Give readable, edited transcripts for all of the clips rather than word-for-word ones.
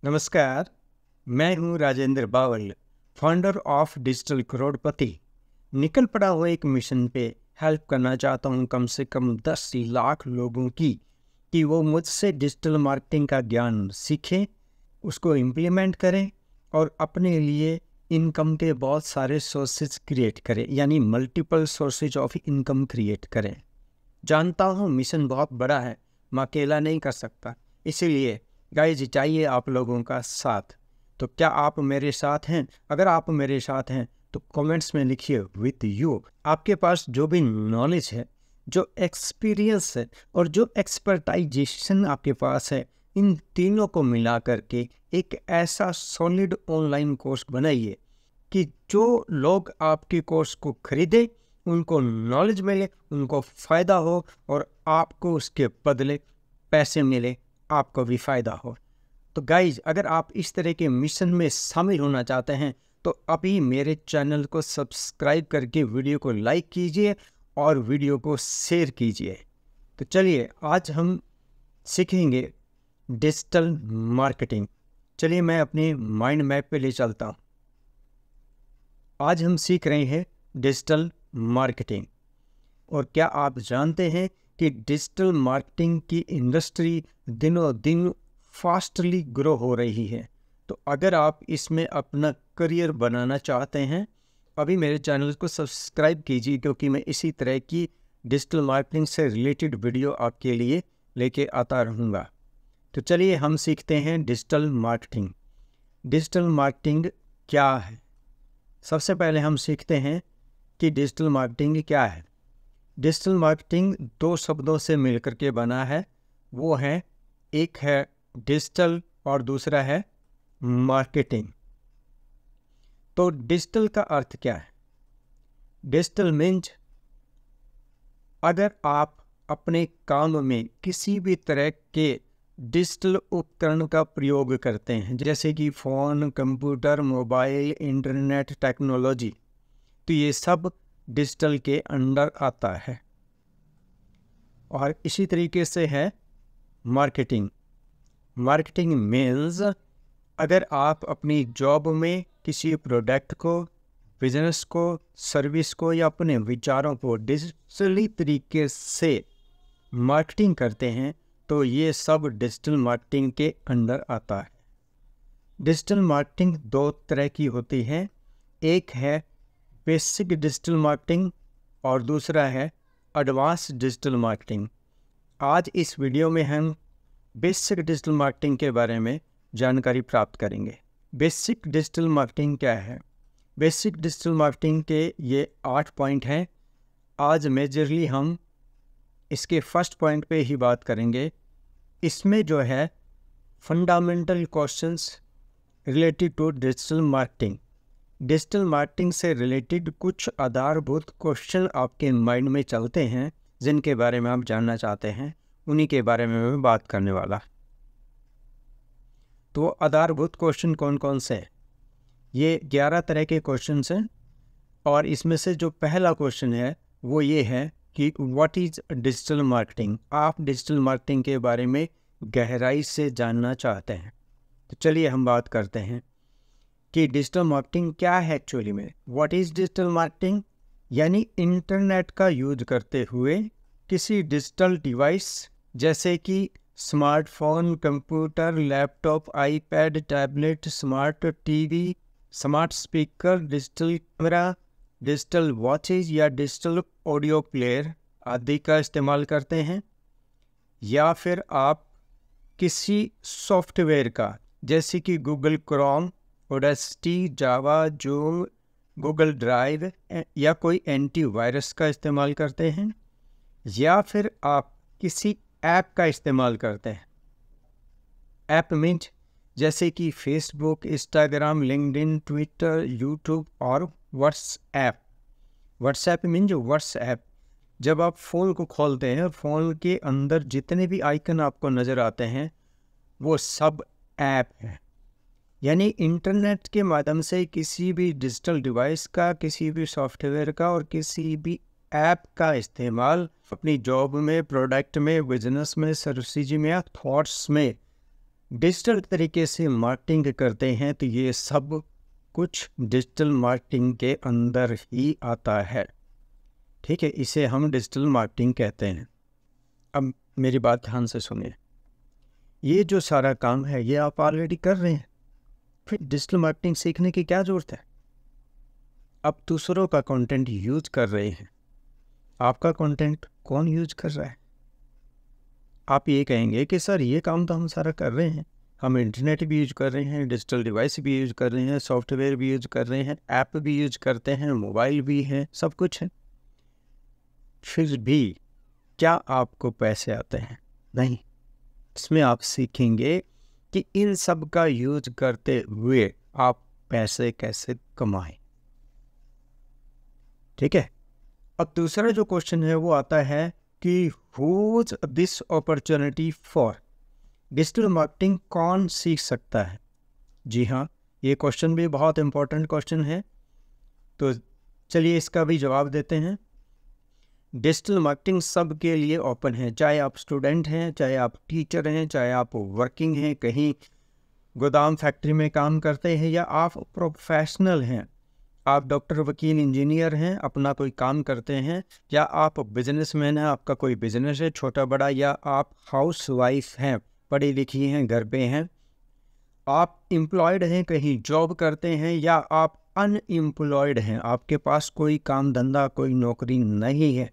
नमस्कार। मैं हूं Rajendra Bawal, founder of digital Crorepati. निकल पड़ा हुआ एक मिशन पे हेल्प करना चाहता हूं कम से कम 10 लाख लोगों की, कि वो मुझसे डिजिटल मार्केटिंग का ज्ञान सीखें, उसको इम्प्लीमेंट करें और अपने लिए इनकम के बहुत सारे सोर्सेज क्रिएट करें, यानी multiple sources of income create करें। जानता हूँ मिशन बहुत बड़ा है, मैं अकेला नहीं कर सकता, इसीलिए गाइज चाहिए आप लोगों का साथ। तो क्या आप मेरे साथ हैं? अगर आप मेरे साथ हैं तो कमेंट्स में लिखिए विद यू। आपके पास जो भी नॉलेज है, जो एक्सपीरियंस है और जो एक्सपर्टाइजेशन आपके पास है, इन तीनों को मिला करके एक ऐसा सॉलिड ऑनलाइन कोर्स बनाइए कि जो लोग आपके कोर्स को खरीदें, उनको नॉलेज मिले, उनको फ़ायदा हो और आपको उसके बदले पैसे मिले, आपको भी फ़ायदा हो। तो गाइज, अगर आप इस तरह के मिशन में शामिल होना चाहते हैं तो अभी मेरे चैनल को सब्सक्राइब करके वीडियो को लाइक कीजिए और वीडियो को शेयर कीजिए। तो चलिए आज हम सीखेंगे डिजिटल मार्केटिंग। चलिए मैं अपने माइंड मैप पे ले चलता हूँ। आज हम सीख रहे हैं डिजिटल मार्केटिंग। और क्या आप जानते हैं कि डिजिटल मार्केटिंग की इंडस्ट्री दिनों दिन फास्टली ग्रो हो रही है। तो अगर आप इसमें अपना करियर बनाना चाहते हैं, अभी मेरे चैनल को सब्सक्राइब कीजिए, क्योंकि मैं इसी तरह की डिजिटल मार्केटिंग से रिलेटेड वीडियो आपके लिए लेके आता रहूँगा। तो चलिए हम सीखते हैं डिजिटल मार्केटिंग। डिजिटल मार्केटिंग क्या है? सबसे पहले हम सीखते हैं कि डिजिटल मार्केटिंग क्या है। डिजिटल मार्केटिंग दो शब्दों से मिलकर के बना है। वो है, एक है डिजिटल और दूसरा है मार्केटिंग। तो डिजिटल का अर्थ क्या है? डिजिटल मीन्स अगर आप अपने काम में किसी भी तरह के डिजिटल उपकरण का प्रयोग करते हैं, जैसे कि phone, computer, mobile, internet technology, तो ये सब डिजिटल के अंडर आता है। और इसी तरीके से है मार्केटिंग। मार्केटिंग मीन्स अगर आप अपनी जॉब में किसी प्रोडक्ट को, बिजनेस को, सर्विस को या अपने विचारों को डिजिटली तरीके से मार्केटिंग करते हैं, तो ये सब डिजिटल मार्केटिंग के अंडर आता है। डिजिटल मार्केटिंग दो तरह की होती है, एक है बेसिक डिजिटल मार्केटिंग और दूसरा है एडवांस डिजिटल मार्केटिंग। आज इस वीडियो में हम बेसिक डिजिटल मार्केटिंग के बारे में जानकारी प्राप्त करेंगे। बेसिक डिजिटल मार्केटिंग क्या है? बेसिक डिजिटल मार्केटिंग के ये 8 पॉइंट हैं। आज मेजरली हम इसके फर्स्ट पॉइंट पे ही बात करेंगे। इसमें जो है fundamental questions related to digital marketing. Digital marketing से रिलेटेड कुछ आधारभूत क्वेश्चन आपके माइंड में चलते हैं, जिनके बारे में आप जानना चाहते हैं, उन्हीं के बारे में मैं बात करने वाला। तो आधारभूत क्वेश्चन कौन कौन से हैं? ये 11 तरह के क्वेश्चन हैं। और इसमें से जो पहला क्वेश्चन है वो ये है कि व्हाट इज़ डिजिटल मार्केटिंग। आप डिजिटल मार्केटिंग के बारे में गहराई से जानना चाहते हैं। तो चलिए हम बात करते हैं कि डिजिटल मार्केटिंग क्या है एक्चुअली में। What is digital marketing? यानी इंटरनेट का यूज करते हुए किसी डिजिटल डिवाइस, जैसे कि smartphone, computer, laptop, iPad, tablet, smart TV, smart speaker, digital camera, digital watches या डिजिटल ऑडियो प्लेयर आदि का इस्तेमाल करते हैं। या फिर आप किसी सॉफ्टवेयर का, जैसे कि गूगल क्रोम, ऑडेसिटी, जावा, जूम, गूगल ड्राइव या कोई एंटीवायरस का इस्तेमाल करते हैं। या फिर आप किसी ऐप का इस्तेमाल करते हैं। ऐप मीन्स जैसे कि Facebook, Instagram, LinkedIn, Twitter, YouTube और व्हाट्सएप। WhatsApp means WhatsApp. जब आप फ़ोन को खोलते हैं, फ़ोन के अंदर जितने भी आइकन आपको नज़र आते हैं वो सब ऐप हैं। यानी इंटरनेट के माध्यम से किसी भी डिजिटल डिवाइस का, किसी भी सॉफ्टवेयर का और किसी भी ऐप का इस्तेमाल अपनी जॉब में, प्रोडक्ट में, बिजनेस में, सर्विसेज में या थॉट्स में डिजिटल तरीके से मार्केटिंग करते हैं तो ये सब कुछ डिजिटल मार्केटिंग के अंदर ही आता है। ठीक है, इसे हम डिजिटल मार्केटिंग कहते हैं। अब मेरी बात ध्यान से सुनिए, ये जो सारा काम है ये आप ऑलरेडी कर रहे हैं, फिर डिजिटल मार्केटिंग सीखने की क्या ज़रूरत है। आप दूसरों का कंटेंट यूज कर रहे हैं, आपका कंटेंट कौन यूज कर रहा है। आप ये कहेंगे कि सर ये काम तो हम सारा कर रहे हैं, हम इंटरनेट भी यूज कर रहे हैं, डिजिटल डिवाइस भी यूज कर रहे हैं, सॉफ्टवेयर भी यूज कर रहे हैं, ऐप भी यूज करते हैं, मोबाइल भी है, सब कुछ है, फिर भी क्या आपको पैसे आते हैं? नहीं। इसमें आप सीखेंगे कि इन सब का यूज करते हुए आप पैसे कैसे कमाएं। ठीक है। अब दूसरा जो क्वेश्चन है वो आता है कि whose this opportunity for, digital marketing कौन सीख सकता है। जी हाँ, ये क्वेश्चन भी बहुत इंपॉर्टेंट क्वेश्चन है, तो चलिए इसका भी जवाब देते हैं। डिजिटल मार्केटिंग सब के लिए ओपन है, चाहे आप स्टूडेंट हैं, चाहे आप टीचर हैं, चाहे आप वर्किंग हैं, कहीं गोदाम फैक्ट्री में काम करते हैं, या आप प्रोफेशनल हैं, आप डॉक्टर वकील इंजीनियर हैं, अपना कोई काम करते हैं, या आप बिजनेसमैन हैं, आपका कोई बिजनेस है छोटा बड़ा, या आप हाउस वाइफ हैं, पढ़ी लिखी हैं, घर पे हैं, आप एम्प्लॉयड हैं, कहीं जॉब करते हैं, या आप अनएम्प्लॉयड हैं, आपके पास कोई काम धंधा कोई नौकरी नहीं है,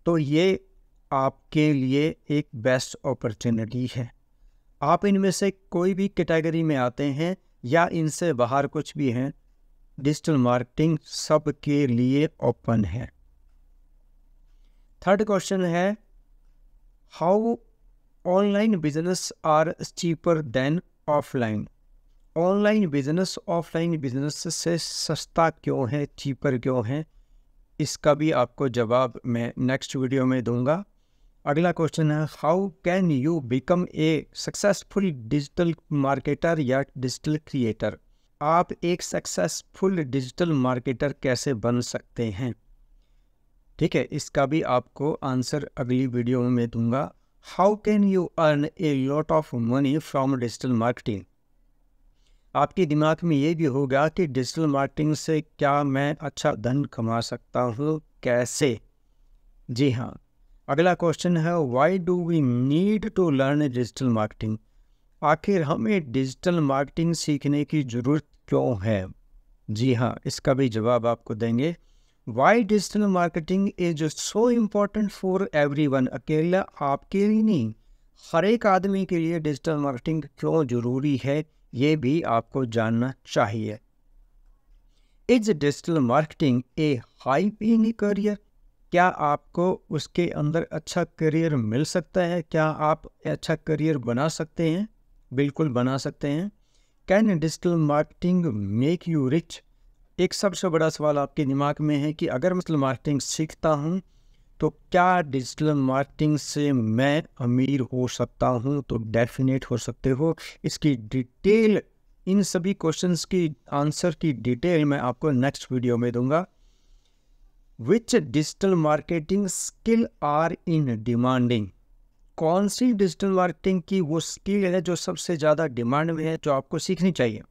तो ये आपके लिए एक बेस्ट अपॉर्चुनिटी है। आप इनमें से कोई भी कैटेगरी में आते हैं या इनसे बाहर कुछ भी हैं, डिजिटल मार्केटिंग सब के लिए ओपन है। थर्ड क्वेश्चन है, how online business are cheaper than offline. Online business offline business से सस्ता क्यों है, चीपर क्यों है, इसका भी आपको जवाब मैं नेक्स्ट वीडियो में दूंगा। अगला क्वेश्चन है, how can you become a successful digital marketer या डिजिटल क्रिएटर। आप एक सक्सेसफुल डिजिटल मार्केटर कैसे बन सकते हैं। ठीक है, इसका भी आपको आंसर अगली वीडियो में मैं दूंगा। How can you earn a lot of money from digital marketing. आपके दिमाग में ये भी होगा कि डिजिटल मार्केटिंग से क्या मैं अच्छा धन कमा सकता हूँ, कैसे। जी हाँ। अगला क्वेश्चन है, why do we need to learn digital marketing. आखिर हमें डिजिटल मार्केटिंग सीखने की ज़रूरत क्यों है। जी हाँ, इसका भी जवाब आपको देंगे। Why digital marketing is so important for everyone. अकेला आपके लिए नहीं, हर एक आदमी के लिए डिजिटल मार्केटिंग क्यों ज़रूरी है, ये भी आपको जानना चाहिए। Is digital marketing A high paying career. क्या आपको उसके अंदर अच्छा करियर मिल सकता है, क्या आप अच्छा करियर बना सकते हैं। बिल्कुल बना सकते हैं। Can digital marketing make you rich. एक सबसे बड़ा सवाल आपके दिमाग में है कि अगर मैं डिजिटल मार्केटिंग सीखता हूँ तो क्या डिजिटल मार्केटिंग से मैं अमीर हो सकता हूँ। तो डेफिनेट हो सकते हो। इसकी डिटेल, इन सभी क्वेश्चंस की आंसर की डिटेल मैं आपको नेक्स्ट वीडियो में दूंगा। Which digital marketing skill are in demanding. कौन सी डिजिटल मार्केटिंग की वो स्किल है जो सबसे ज़्यादा डिमांड में है, जो आपको सीखनी चाहिए,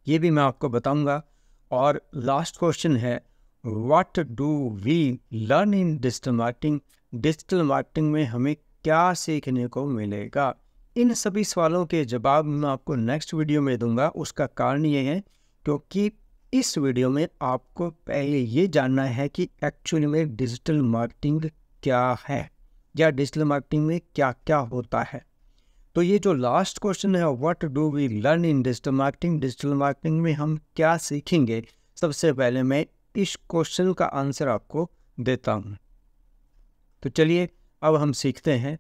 ये भी मैं आपको बताऊंगा। और लास्ट क्वेश्चन है, what do we learn in digital marketing. Digital marketing में हमें क्या सीखने को मिलेगा। इन सभी सवालों के जवाब मैं आपको नेक्स्ट वीडियो में दूंगा। उसका कारण ये है क्योंकि इस वीडियो में आपको पहले ये जानना है कि एक्चुअली में डिजिटल मार्केटिंग क्या है या डिजिटल मार्केटिंग में क्या क्या होता है। तो ये जो लास्ट क्वेश्चन है, what do we learn in digital marketing, digital marketing में हम क्या सीखेंगे, सबसे पहले मैं इस क्वेश्चन का आंसर आपको देता हूँ। तो चलिए अब हम सीखते हैं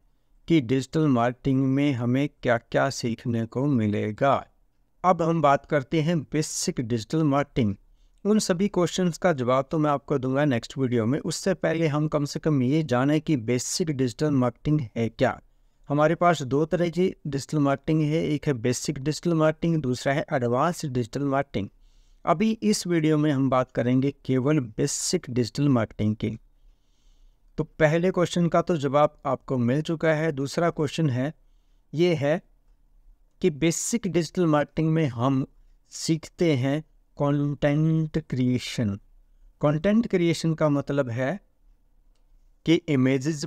कि डिजिटल मार्केटिंग में हमें क्या क्या सीखने को मिलेगा। अब हम बात करते हैं बेसिक डिजिटल मार्केटिंग। उन सभी क्वेश्चंस का जवाब तो मैं आपको दूंगा नेक्स्ट वीडियो में। उससे पहले हम कम से कम ये जानें कि बेसिक डिजिटल मार्केटिंग है क्या। हमारे पास दो तरह की डिजिटल मार्केटिंग है, एक है बेसिक डिजिटल मार्केटिंग, दूसरा है एडवांस डिजिटल मार्केटिंग। अभी इस वीडियो में हम बात करेंगे केवल बेसिक डिजिटल मार्केटिंग की। तो पहले क्वेश्चन का तो जवाब आपको मिल चुका है। दूसरा क्वेश्चन है, ये है कि बेसिक डिजिटल मार्केटिंग में हम सीखते हैं कंटेंट क्रिएशन। कंटेंट क्रिएशन का मतलब है कि images,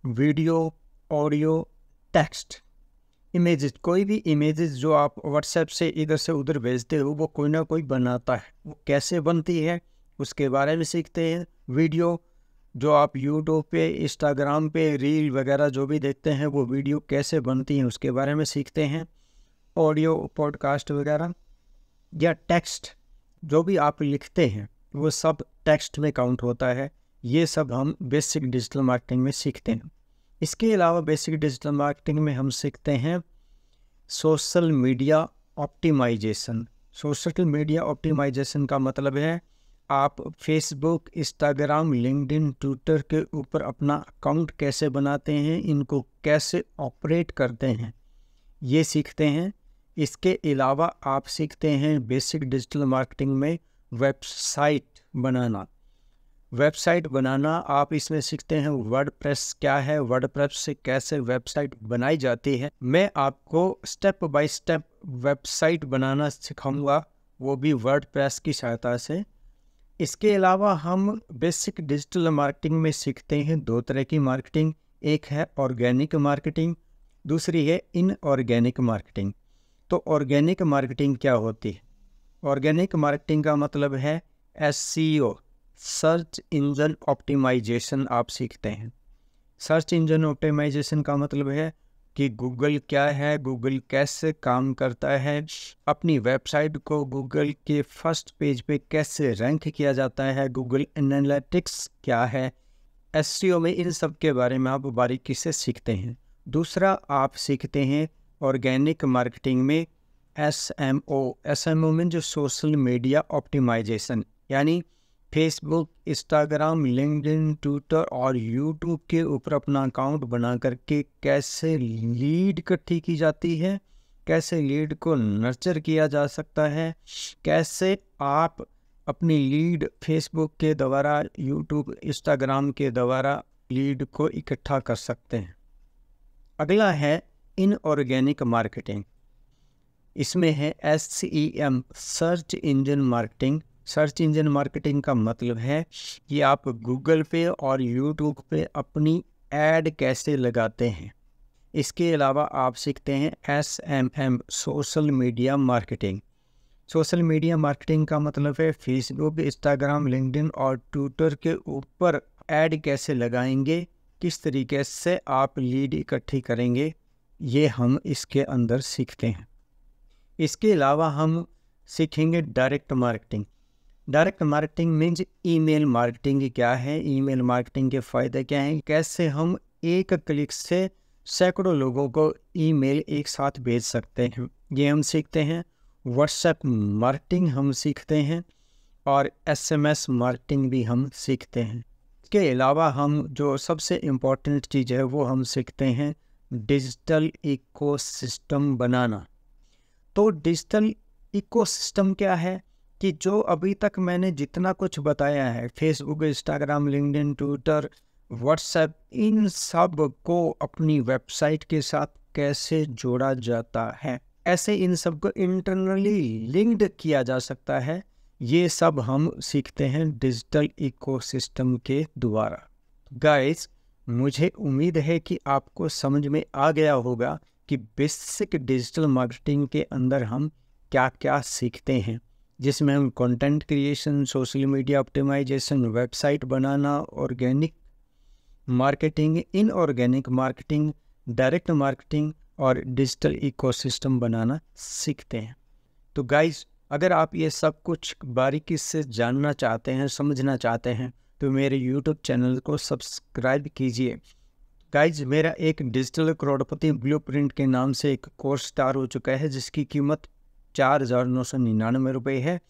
video, audio, text. Images, कोई भी इमेजेस जो आप व्हाट्सएप से इधर से उधर भेजते हो वो कोई ना कोई बनाता है, वो कैसे बनती है उसके बारे में सीखते हैं। वीडियो, जो आप यूट्यूब पे, इंस्टाग्राम पे रील वगैरह जो भी देखते हैं वो वीडियो कैसे बनती हैं उसके बारे में सीखते हैं। ऑडियो, पॉडकास्ट वगैरह, या टेक्स्ट जो भी आप लिखते हैं वो सब टेक्स्ट में काउंट होता है। ये सब हम बेसिक डिजिटल मार्केटिंग में सीखते हैं। इसके अलावा बेसिक डिजिटल मार्केटिंग में हम सीखते हैं social media optimisation. Social media optimisation का मतलब है आप फेसबुक, इंस्टाग्राम, लिंक्डइन, ट्विटर के ऊपर अपना अकाउंट कैसे बनाते हैं, इनको कैसे ऑपरेट करते हैं, ये सीखते हैं। इसके अलावा आप सीखते हैं बेसिक डिजिटल मार्केटिंग में वेबसाइट बनाना। वेबसाइट बनाना आप इसमें सीखते हैं वर्डप्रेस क्या है, वर्डप्रेस से कैसे वेबसाइट बनाई जाती है। मैं आपको स्टेप बाय स्टेप वेबसाइट बनाना सिखाऊंगा, वो भी वर्डप्रेस की सहायता से। इसके अलावा हम बेसिक डिजिटल मार्केटिंग में सीखते हैं दो तरह की मार्केटिंग। एक है ऑर्गेनिक मार्केटिंग, दूसरी है इनऑर्गेनिक मार्केटिंग। तो ऑर्गेनिक मार्केटिंग क्या होती है? ऑर्गेनिक मार्केटिंग का मतलब है SEO, सर्च इंजन ऑप्टिमाइजेशन आप सीखते हैं। सर्च इंजन ऑप्टिमाइजेशन का मतलब है कि गूगल क्या है, गूगल कैसे काम करता है, अपनी वेबसाइट को गूगल के फर्स्ट पेज पे कैसे रैंक किया जाता है, गूगल एनालिटिक्स क्या है। SEO में इन सब के बारे में आप बारीकी से सीखते हैं। दूसरा आप सीखते हैं ऑर्गेनिक मार्केटिंग में SMO में जो सोशल मीडिया ऑप्टिमाइजेशन, यानी फेसबुक, इंस्टाग्राम, लिंक्डइन, ट्विटर और यूट्यूब के ऊपर अपना अकाउंट बना करके कैसे लीड इकट्ठी की जाती है, कैसे लीड को नर्चर किया जा सकता है, कैसे आप अपनी लीड फेसबुक के द्वारा, यूट्यूब, इंस्टाग्राम के द्वारा लीड को इकट्ठा कर सकते हैं। अगला है इनऑर्गेनिक मार्केटिंग। इसमें है SEM, search engine marketing. Search engine marketing का मतलब है कि आप गूगल पे और यूट्यूब पे अपनी ऐड कैसे लगाते हैं। इसके अलावा आप सीखते हैं SMM, social media marketing. Social media marketing का मतलब है फेसबुक, इंस्टाग्राम, लिंक्डइन और ट्विटर के ऊपर ऐड कैसे लगाएंगे, किस तरीके से आप लीड इकट्ठी करेंगे, ये हम इसके अंदर सीखते हैं। इसके अलावा हम सीखेंगे direct marketing. Direct marketing means email marketing क्या है, ईमेल मार्केटिंग के फ़ायदे क्या हैं, कैसे हम एक क्लिक से सैकड़ों लोगों को ईमेल एक साथ भेज सकते हैं, ये हम सीखते हैं। व्हाट्सएप मार्केटिंग हम सीखते हैं और SMS मार्केटिंग भी हम सीखते हैं। इसके अलावा हम जो सबसे इम्पोर्टेंट चीज़ है वो हम सीखते हैं डिजिटल इकोसिस्टम बनाना। तो डिजिटल इकोसिस्टम क्या है कि जो अभी तक मैंने जितना कुछ बताया है, Facebook, Instagram, LinkedIn, Twitter, WhatsApp, इन सब को अपनी वेबसाइट के साथ कैसे जोड़ा जाता है, ऐसे इन सब को इंटरनली लिंक्ड किया जा सकता है, ये सब हम सीखते हैं डिजिटल इकोसिस्टम के द्वारा। गाइस, मुझे उम्मीद है कि आपको समझ में आ गया होगा कि बेसिक डिजिटल मार्केटिंग के अंदर हम क्या क्या सीखते हैं, जिसमें हम content creation, social media optimisation, website बनाना, organic marketing, inorganic marketing, direct marketing और डिजिटल इकोसिस्टम बनाना सीखते हैं। तो गाइस, अगर आप ये सब कुछ बारीकी से जानना चाहते हैं, समझना चाहते हैं, तो मेरे YouTube चैनल को सब्सक्राइब कीजिए। गाइज, मेरा एक डिजिटल करोड़पति ब्लूप्रिंट के नाम से एक कोर्स स्टार्ट हो चुका है जिसकी कीमत 4,999 रुपये है।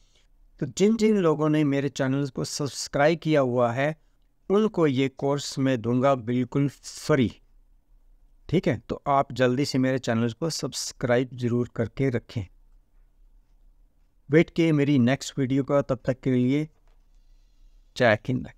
तो जिन जिन लोगों ने मेरे चैनल को सब्सक्राइब किया हुआ है उनको ये कोर्स मैं दूंगा बिल्कुल फ्री। ठीक है, तो आप जल्दी से मेरे चैनल को सब्सक्राइब ज़रूर करके रखें। वेट किए मेरी नेक्स्ट वीडियो का, तब तक के लिए जय हिंद।